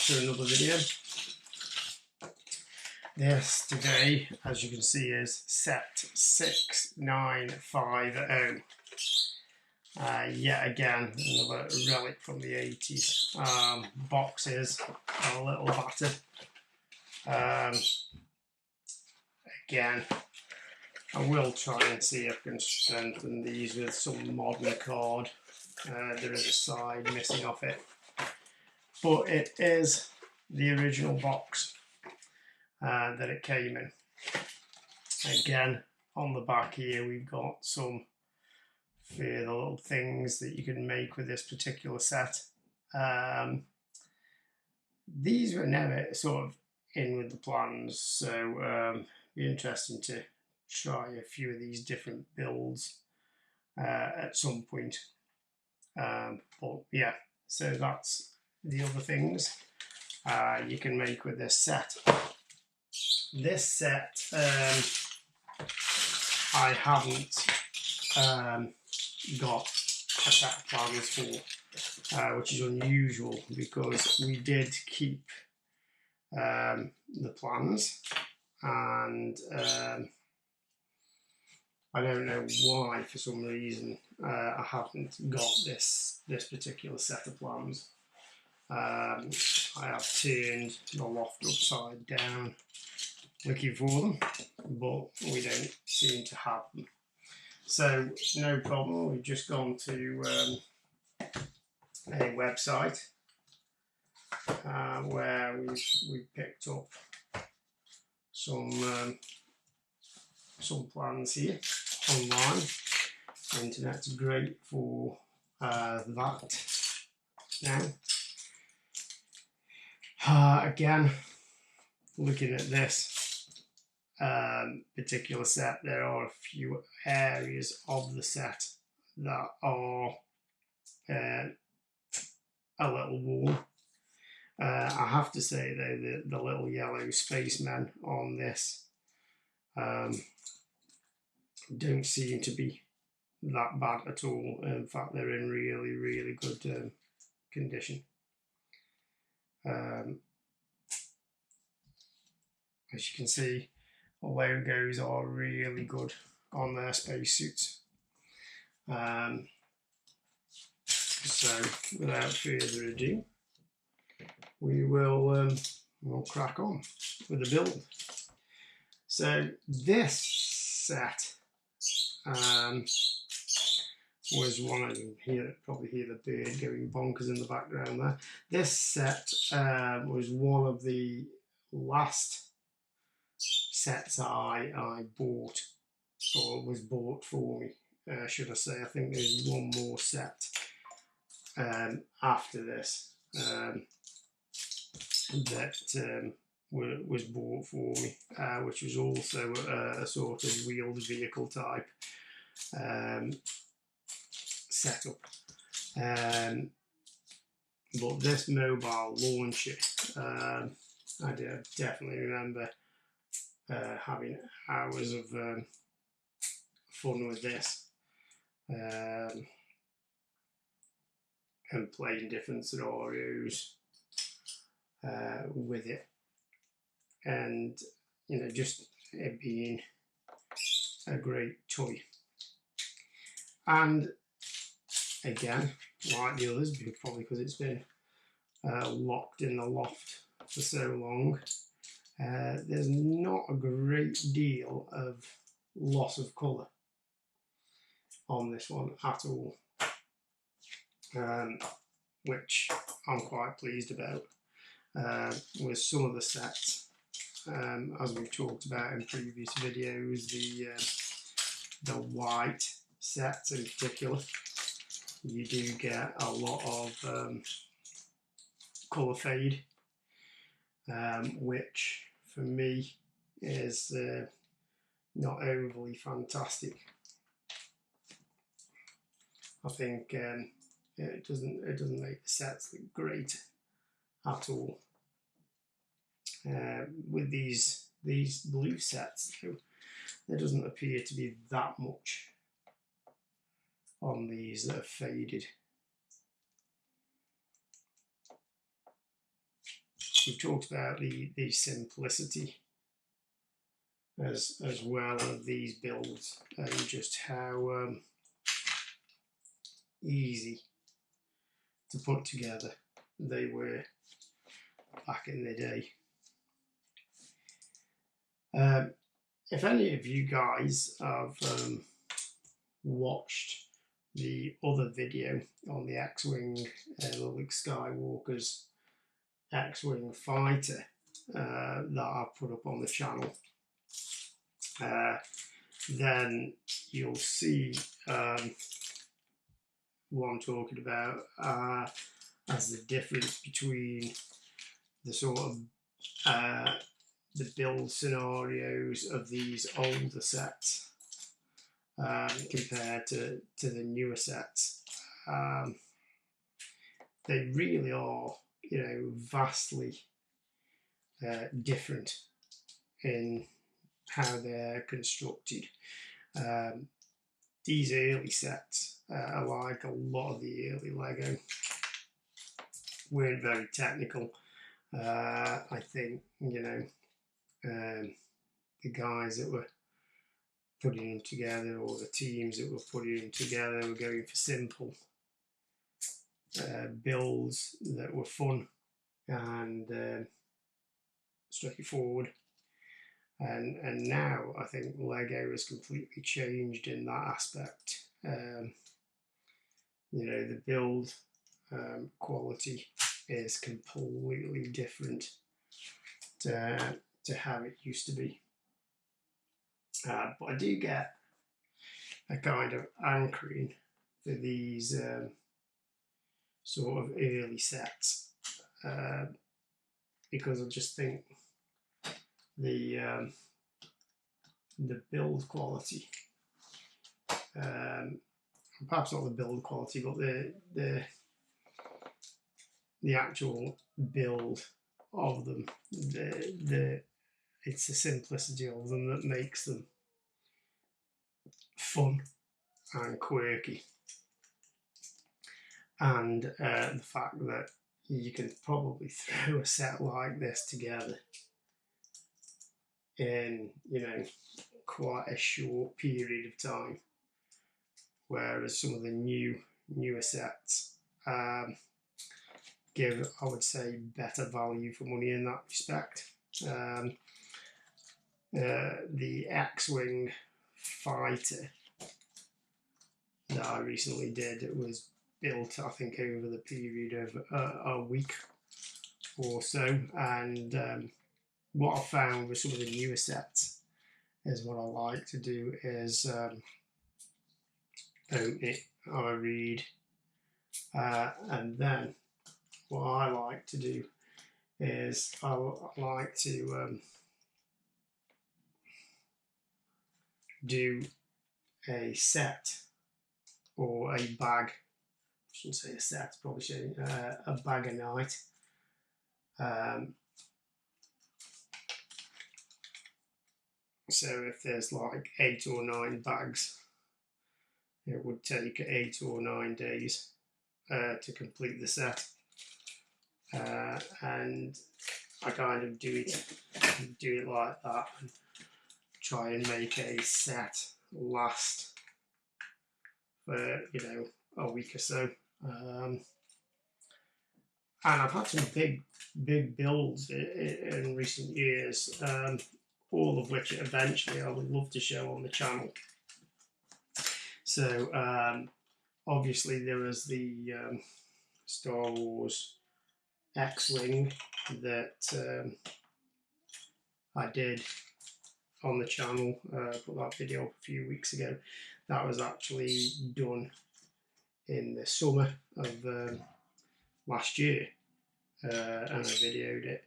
to another video. This today, as you can see, is set 6950. Yet again, another relic from the 80s. Boxes are a little battered. Again, I will try and see if I can strengthen these with some modern card. There is a side missing off it, but it is the original box that it came in. Again, on the back here we've got some further little things that you can make with this particular set. These were never sort of in with the plans, so be interesting to try a few of these different builds at some point. But yeah, so that's the other things you can make with this set. This set I haven't got a set of plans for, which is unusual because we did keep the plans, and I don't know why, for some reason, I haven't got this particular set of plans. I have turned the loft upside down looking for them, but we don't seem to have them. So no problem, we've just gone to a website where we've picked up some plans here online. The internet's great for that now. Again, looking at this particular set, there are a few areas of the set that are a little worn. I have to say though, the little yellow spacemen on this don't seem to be that bad at all. In fact, they're in really, really good condition. As you can see, the logos are really good on their spacesuits. So without further ado, we will we'll crack on with the build. So this set was one of you probably hear the bird going bonkers in the background there. This set was one of the last sets I bought, or was bought for me, should I say. I think there's one more set after this that was bought for me, which was also a sort of wheeled vehicle type setup. But this mobile launcher, I definitely remember having hours of fun with this, and playing different scenarios with it, and you know, just it being a great toy. And again, like the others, probably because it's been locked in the loft for so long, there's not a great deal of loss of colour on this one at all, which I'm quite pleased about. With some of the sets, as we've talked about in previous videos, the white sets in particular, you do get a lot of colour fade, which for me is not overly fantastic. I think it doesn't make the sets look great at all. With these blue sets, though, there doesn't appear to be that much on these that have faded. we've talked about the simplicity as well of these builds, and just how easy to put together they were back in the day. If any of you guys have watched the other video on the X-Wing, Luke Skywalker's X-Wing fighter that I've put up on the channel, then you'll see what I'm talking about as the difference between the sort of the build scenarios of these older sets compared to the newer sets. They really are, you know, vastly different in how they're constructed. These early sets are like a lot of the early Lego, weren't very technical. I think, you know, the guys that were putting them together, or the teams that were putting them together, were going for simple builds that were fun and straightforward. And now I think Lego has completely changed in that aspect. You know, the build quality is completely different to how it used to be. But I do get a kind of anchoring for these sort of early sets because I just think the build quality, perhaps not the build quality, but the actual build of them, it's the simplicity of them that makes them fun and quirky, and the fact that you can probably throw a set like this together in, you know, quite a short period of time, whereas some of the newer sets give, I would say, better value for money in that respect. The X-Wing fighter that I recently did, it was built, I think, over the period of a week or so, and what I found with some of the newer sets is what I like to do is open it, I read, and then what I like to do is I like to do a set or a bag. I shouldn't say a set, probably should a bag a night. So if there's like 8 or 9 bags, it would take 8 or 9 days to complete the set. And I kind of do it like that, and try and make a set last for, you know, a week or so. And I've had some big builds in recent years, all of which eventually I would love to show on the channel. So obviously there was the Star Wars X-Wing that I did on the channel, put that video up a few weeks ago. That was actually done in the summer of last year, and I videoed it.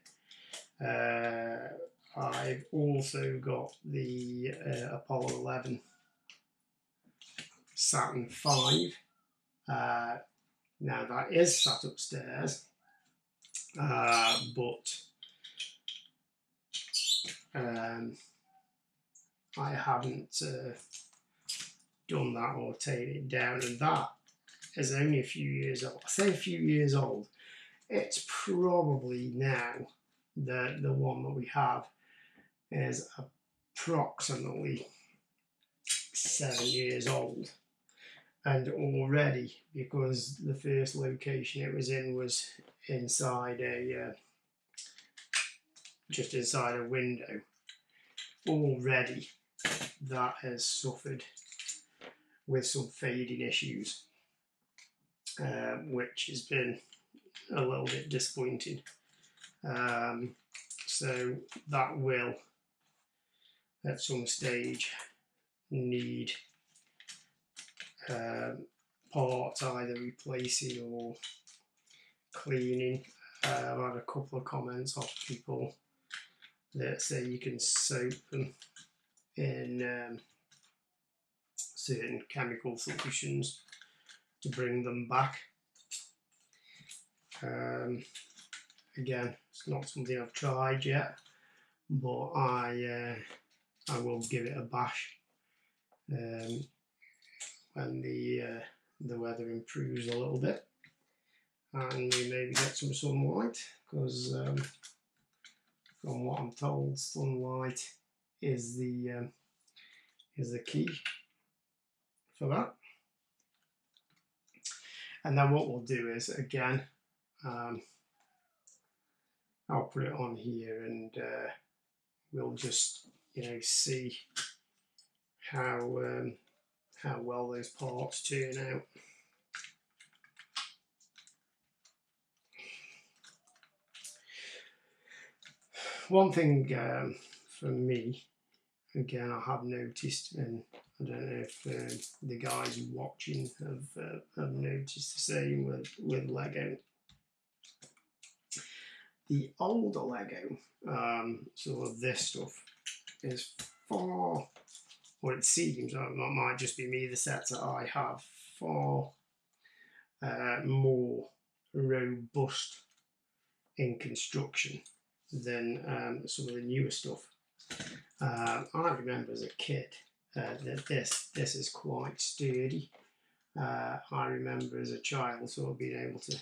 I've also got the Apollo 11 Saturn V. Now that is sat upstairs, but I haven't done that or taken it down, and that is only a few years old. I say a few years old, it's probably now the one that we have is approximately 7 years old, and already, because the first location it was in was inside a just inside a window, already that has suffered with some fading issues, which has been a little bit disappointing. So that will at some stage need parts either replacing or cleaning. I've had a couple of comments off people that say you can soak them in certain chemical solutions to bring them back. Again, it's not something I've tried yet, but I will give it a bash when the weather improves a little bit, and we maybe get some sunlight, because from what I'm told, sunlight is the key for that. And then what we'll do is, again, I'll put it on here, and we'll just, you know, see how well those parts turn out. One thing for me, again, I have noticed, and I don't know if the guys watching have noticed the same with Lego. The older Lego, sort of this stuff, is far, or it seems, it might just be me, the sets that I have, far more robust in construction than some of the newer stuff. I remember as a kid that this is quite sturdy. I remember as a child sort of being able to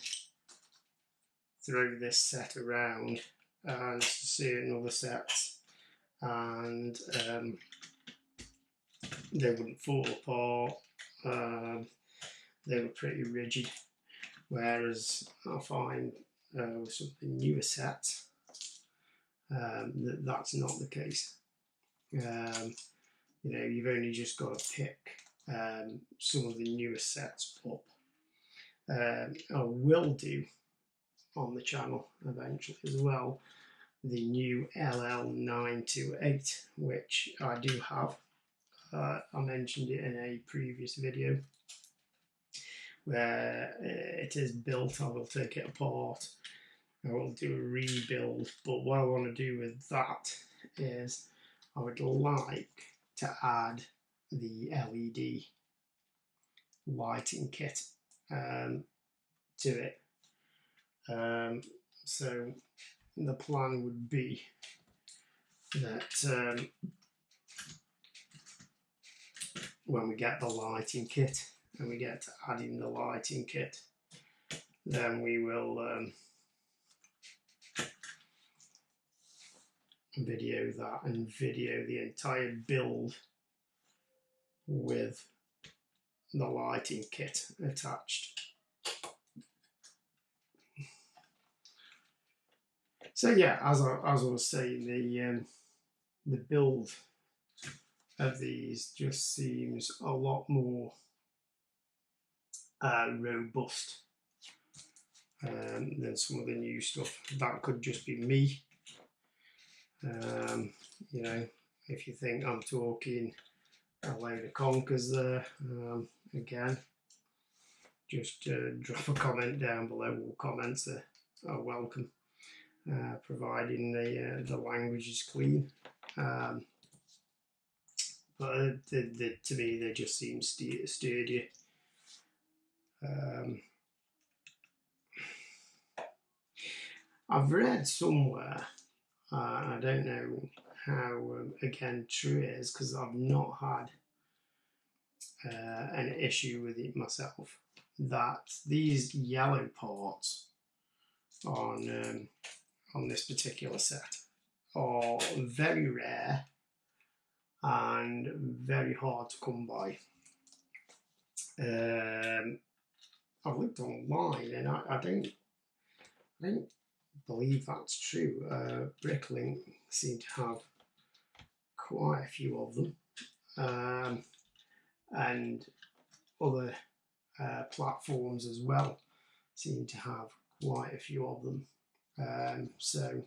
throw this set around and certain other sets, and they wouldn't fall apart. They were pretty rigid, whereas I find with some of the newer sets that's not the case. You know, you've only just got to pick some of the newer sets up. I will do on the channel eventually as well the new LL928, which I do have. I mentioned it in a previous video where it is built. I will take it apart, I will do a rebuild, but what I want to do with that is I would like to add the LED lighting kit to it. So the plan would be that when we get the lighting kit and we get to adding the lighting kit, then we will video that and video the entire build with the lighting kit attached. So yeah, as I was saying, the build of these just seems a lot more robust than some of the new stuff. That could just be me. You know, if you think I'm talking a load of conkers there, again, just drop a comment down below. All comments are welcome, providing the language is clean. But to me, they just seem sturdier. I've read somewhere, I don't know how again true it is, because I've not had an issue with it myself, that these yellow parts on on this particular set are very rare and very hard to come by. I've looked online and I don't believe that's true. Bricklink seem to have quite a few of them, and other platforms as well seem to have quite a few of them. So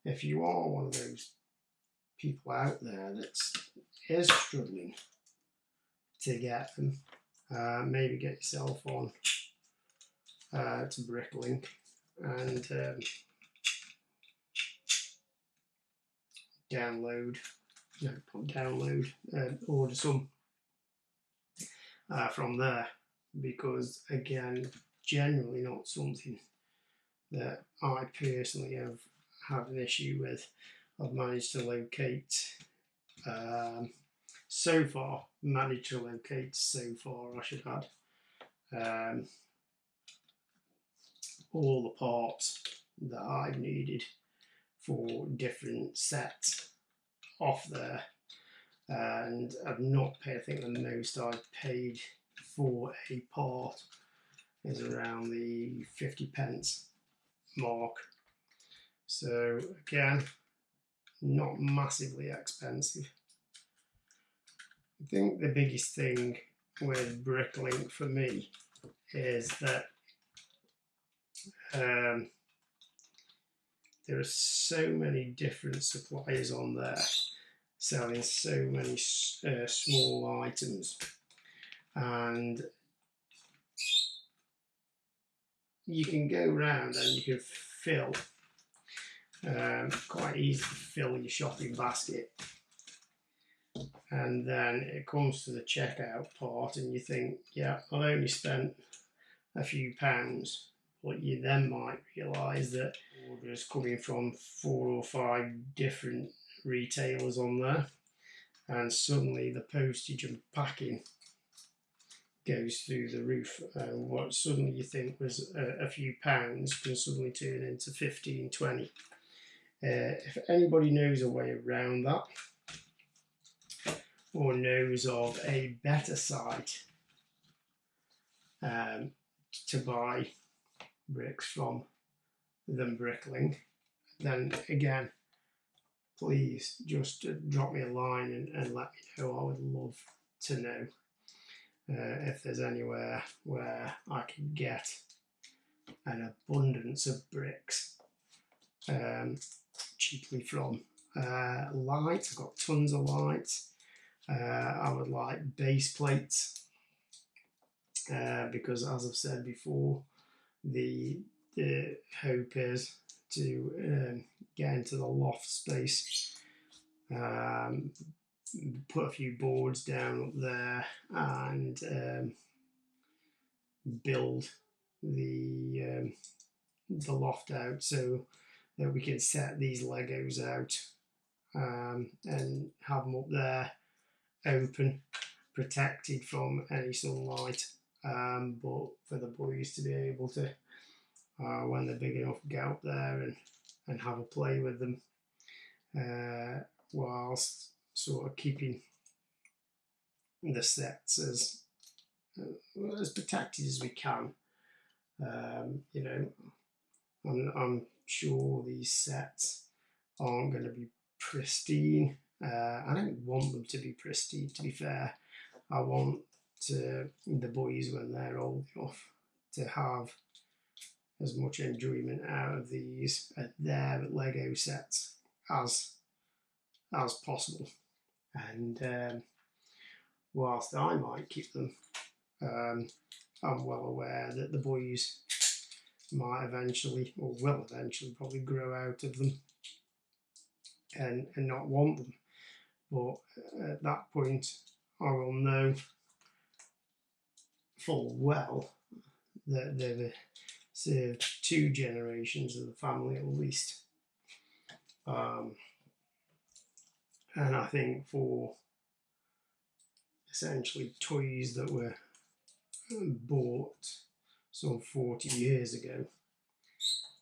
if you are one of those people out there that is struggling to get them, maybe get yourself on to Bricklink and order some from there, because again, generally not something that I personally have had an issue with. I've managed to locate so far, I should add, all the parts that I've needed for different sets off there, and I've not paid, I think the most I've paid for a part is around the 50p mark. So again, not massively expensive. I think the biggest thing with Bricklink for me is that there are so many different suppliers on there selling so many small items, and you can go around and you can fill quite easily fill your shopping basket, and then it comes to the checkout part and you think, yeah, I've only spent a few pounds, but you then might realise that orders coming from 4 or 5 different retailers on there, and suddenly the postage and packing goes through the roof, and what suddenly you think was a few pounds can suddenly turn into 15, 20. If anybody knows a way around that, or knows of a better site to buy bricks from than Bricklink, then again, please just drop me a line and let me know. I would love to know if there's anywhere where I can get an abundance of bricks cheaply from. Light, I've got tons of light. I would like base plates, because as I've said before, the hope is to get into the loft space, put a few boards down up there, and build the loft out so that we can set these Legos out and have them up there open, protected from any sunlight, but for the boys to be able to, when they're big enough, get up there and have a play with them, whilst sort of keeping the sets as protected as we can. You know, I'm sure these sets aren't going to be pristine. I don't want them to be pristine, to be fair. I want the boys, when they're old enough, to have as much enjoyment out of these their Lego sets as possible. And whilst I might keep them, I'm well aware that the boys might eventually, or will eventually, probably grow out of them and not want them. But at that point, I will know full well that they've served 2 generations of the family at least. And I think for essentially toys that were bought some 40 years ago,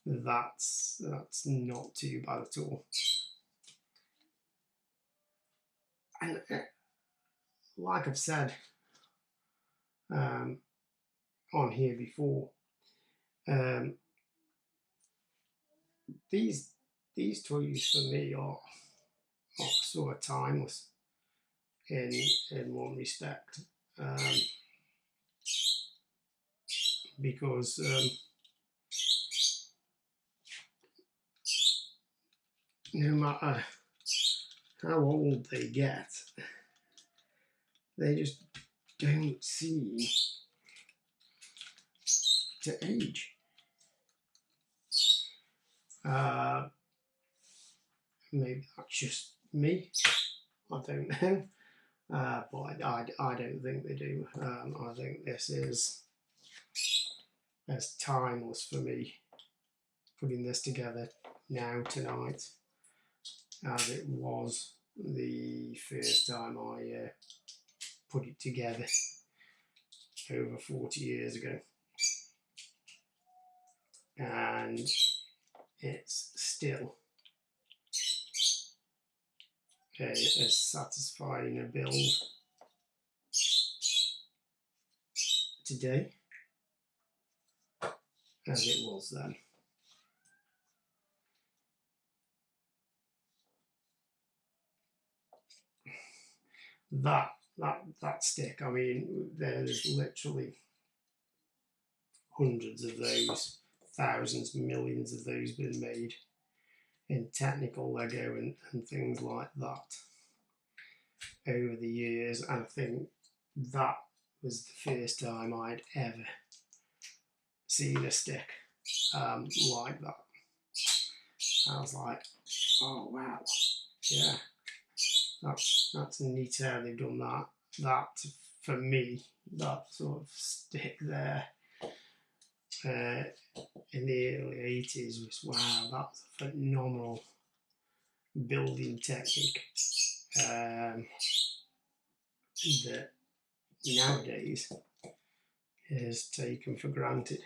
that's not too bad at all. And like I've said on here before, these toys for me are sort of timeless in one respect, because no matter how old they get, they just don't seem to age. Maybe that's just me, I don't know, but I don't think they do. I think this is as timeless for me, putting this together now tonight, as it was the first time I put it together over 40 years ago. And it's still as satisfying a build today as it was then. That stick, I mean, there's literally hundreds of those, thousands, millions of those been made in technical Lego and things like that over the years, and I think that was the first time I'd ever seen a stick like that. I was like, oh wow, yeah, that's neat how they've done that. That, for me, that sort of stick there in the early 80s was, wow, that's a phenomenal building technique that nowadays is taken for granted.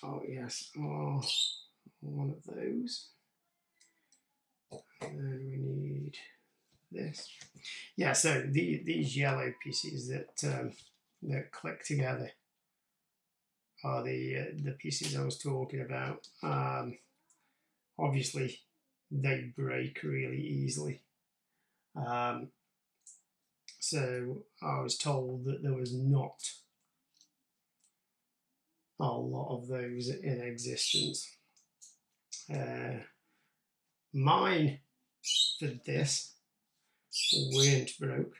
Oh yes, oh, one of those. And then we need this. Yeah, so these yellow pieces that click together are the pieces I was talking about. Obviously, they break really easily. So I was told that there was not a lot of those in existence. Mine for this weren't broke,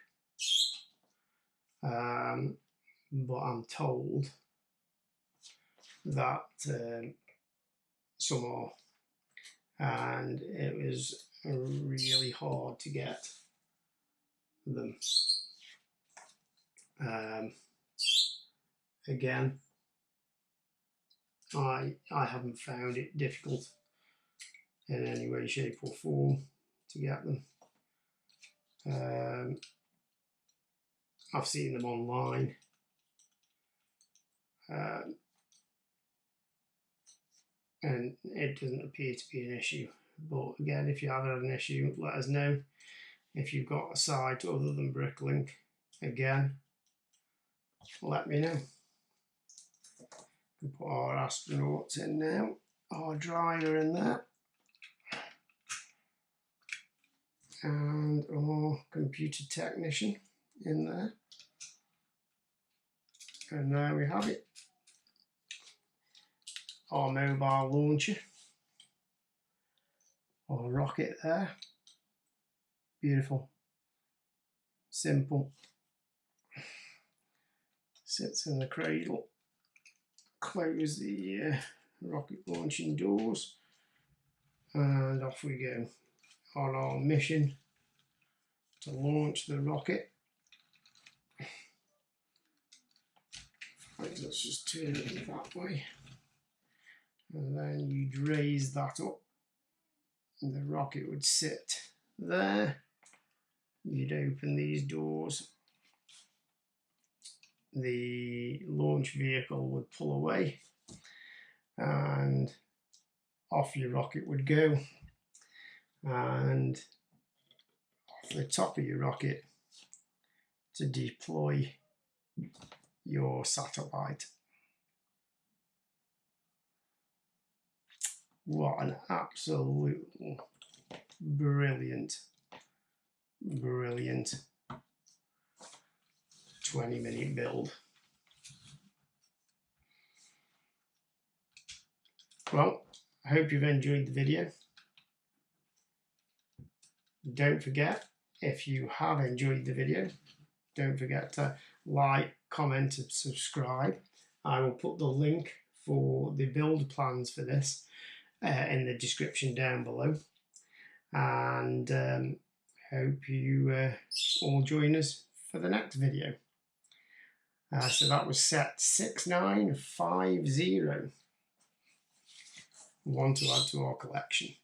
but I'm told that some are, and it was really hard to get them. Again, I haven't found it difficult in any way, shape or form to get them. I've seen them online, and it doesn't appear to be an issue. But again, if you have had an issue, let us know. If you've got a site other than Bricklink, again, let me know. We'll put our astronauts in now, our driver in there, and our computer technician in there. And there we have it, our mobile launcher, our rocket there. Beautiful, simple, sits in the cradle. Close the rocket launching doors, and off we go on our mission to launch the rocket. Right, let's just turn it that way, and then you'd raise that up the rocket would sit there. You'd open these doors, the launch vehicle would pull away, and off your rocket would go, and off the top of your rocket to deploy your satellite. What an absolute brilliant 20-minute build. Well, I hope you've enjoyed the video. Don't forget, if you have enjoyed the video, don't forget to like, comment and subscribe. I will put the link for the build plans for this in the description down below, and hope you all join us for the next video. So that was set 6950. One to add to our collection.